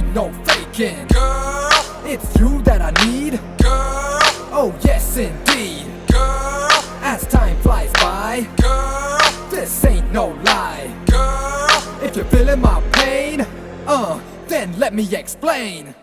ain't no faking. Girl, it's you that I need. Girl, oh yes indeed. Girl, as time flies by. Girl, this ain't no lie. Girl, if you're feeling my pain, then let me explain.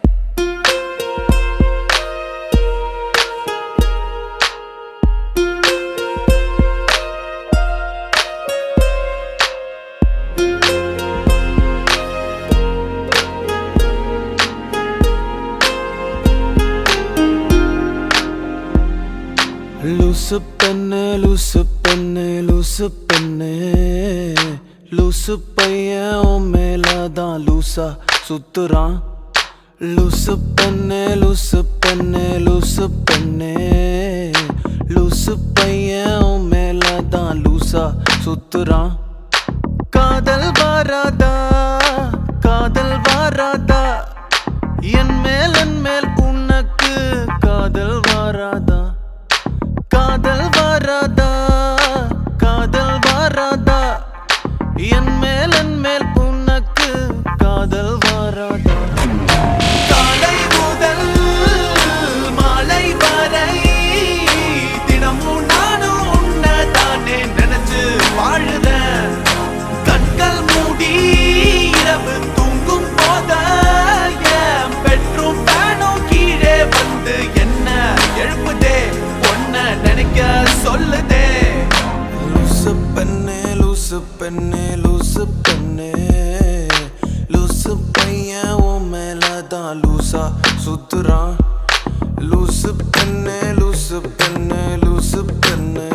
லூசு பெண்ணே லூசு பெண்ணே லூசு பெண்ணே லூசு பையன் உன் மேலதான் லூசா சுத்துறான். லூசு பெண்ணே லூசு பெண்ணே லூசு பெண்ணே லூசு பையன் உன் மேலதான் லூசா சுத்துறான். காதல் வாராதா காதல் வாராதா என் மேல் உனக்கு காதல் வாராதா காதல் வாராதா காதல் வாராதா என் மேல் உனக்கு காதல் வாராதா. காலை முதல் மாலை வரை தினமும் நானும் உன்னதானே நினைச்சு வாழுறேன். கண்கள் மூடி இரவு தூங்கும் போத என் பெட்ரூம் ஃபேனும் கீழே வந்து என்ன எழுப்புதே நினைக்க சொல்லுதே. லூசு பெண்ணே லூசு பெண்ணே லூசு பெண்ணே லூசு பையன் உன் மேலதான் லூசா சுத்துறான். லூசு பெண்ணே லூசு பெண்ணே லூசு பெண்ணே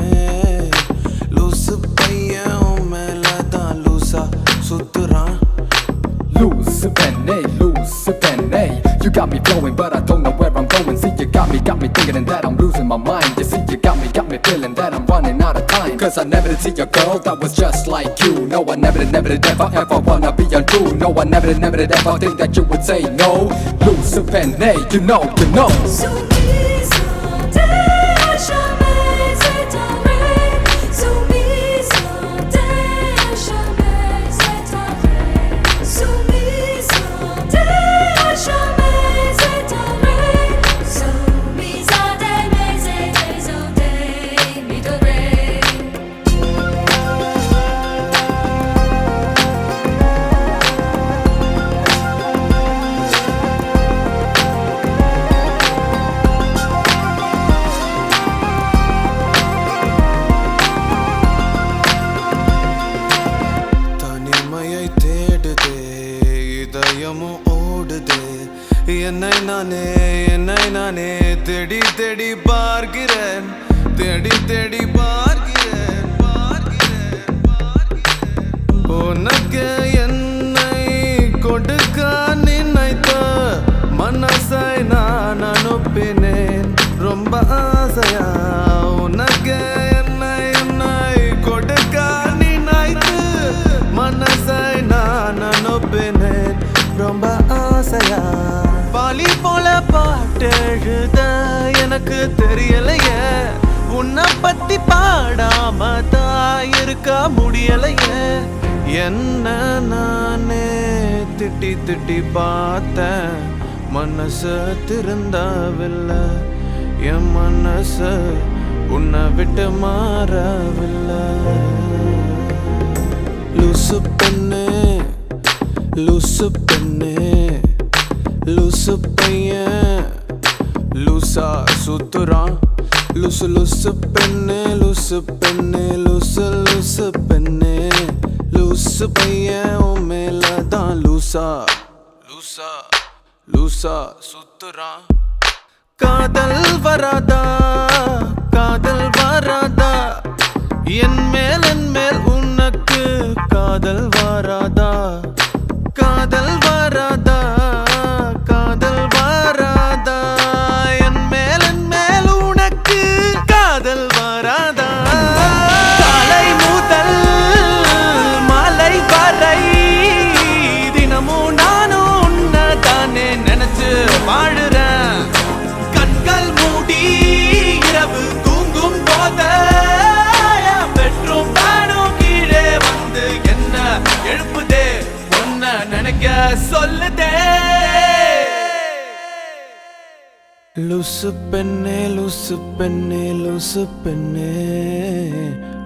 லூசு பையன் உன் மேலதான் லூசா சுத்துறான். Loose penny, you got me flowing but I don't know where I'm going. See you got me thinking that I'm losing my mind. You see you got me feeling that I'm running out of time. Cause I never did see a girl that was just like you. No, I never did ever wanna be untrue. No, I never did ever think that you would say no. Loose penny, you know. என்னை நானே தேடி தேடி பார்க்கிறேன் தேடி தேடி பார்க்கிறேன் உனக்கு என்னை கொடுக்க நினைத்த மனசை நான் அனுப்பினேன் ரொம்ப ஆசையா. உனக்கு என்னை கொடுக்க நினைத்து மனசை நான் அனுப்பினேன் ரொம்ப ஆசையா. பாலி போல பாட்டெழுத எனக்கு தெரியலையே உன்னை பத்தி பாடாம தான் இருக்க முடியலையே. என்ன நானே திட்டி திட்டி பார்த்தேன் மனசு திருந்தவில்லை. என் மனசு உன்னை விட்டு மாறவில்லை. லூசு பெண்ணே லூசு பெண்ணே லூசு பையன் லூசா சுத்துறான். லூசு லூசு பெண்ணே லூசு பெண்ணே லூசு லூசு பெண்ணே லூசு பையன் உன் மேலதான் லூசா லூசா லூசா சுத்துறான். காதல் வராதா காதல் வராதா என் மேல் உனக்கு காதல் வராதா காதல் வராதா காதல் வராதா என் மேல் உனக்கு காதல் வராதா. காலை முதல் மாலை வரை தினமும் நானும் உன்னதானே நினைச்சு வாழுறேன். கண்கள் மூடி இரவு தூங்கும் போத பெட்ரூம் ஃபேனும் கீழே வந்து லூசு பெண்ணே லூசு பெண்ணே லூசு பெண்ணே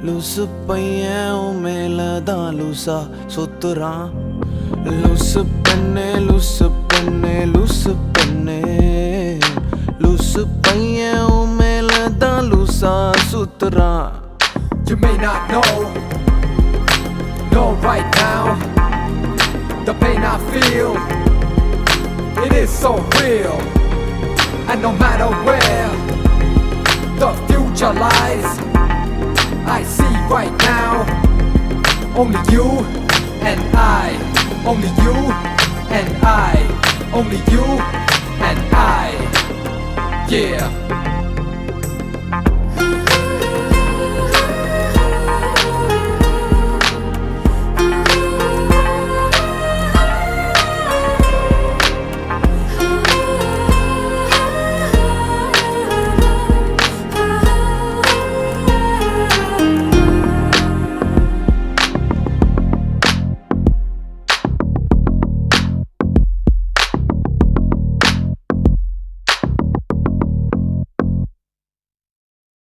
லூசு பையன் உன் மேலதான் லூசா சுத்துறான் லூசு பெண்ணே லூசு பெண்ணே லூசு பெண்ணே லூசு பையன் உன் மேலதான் லூசா சுத்துறான். You may not know right now, the pain I feel, it is so real. And no matter where the future lies, I see right now only you and I, only you and I, only you and I, yeah.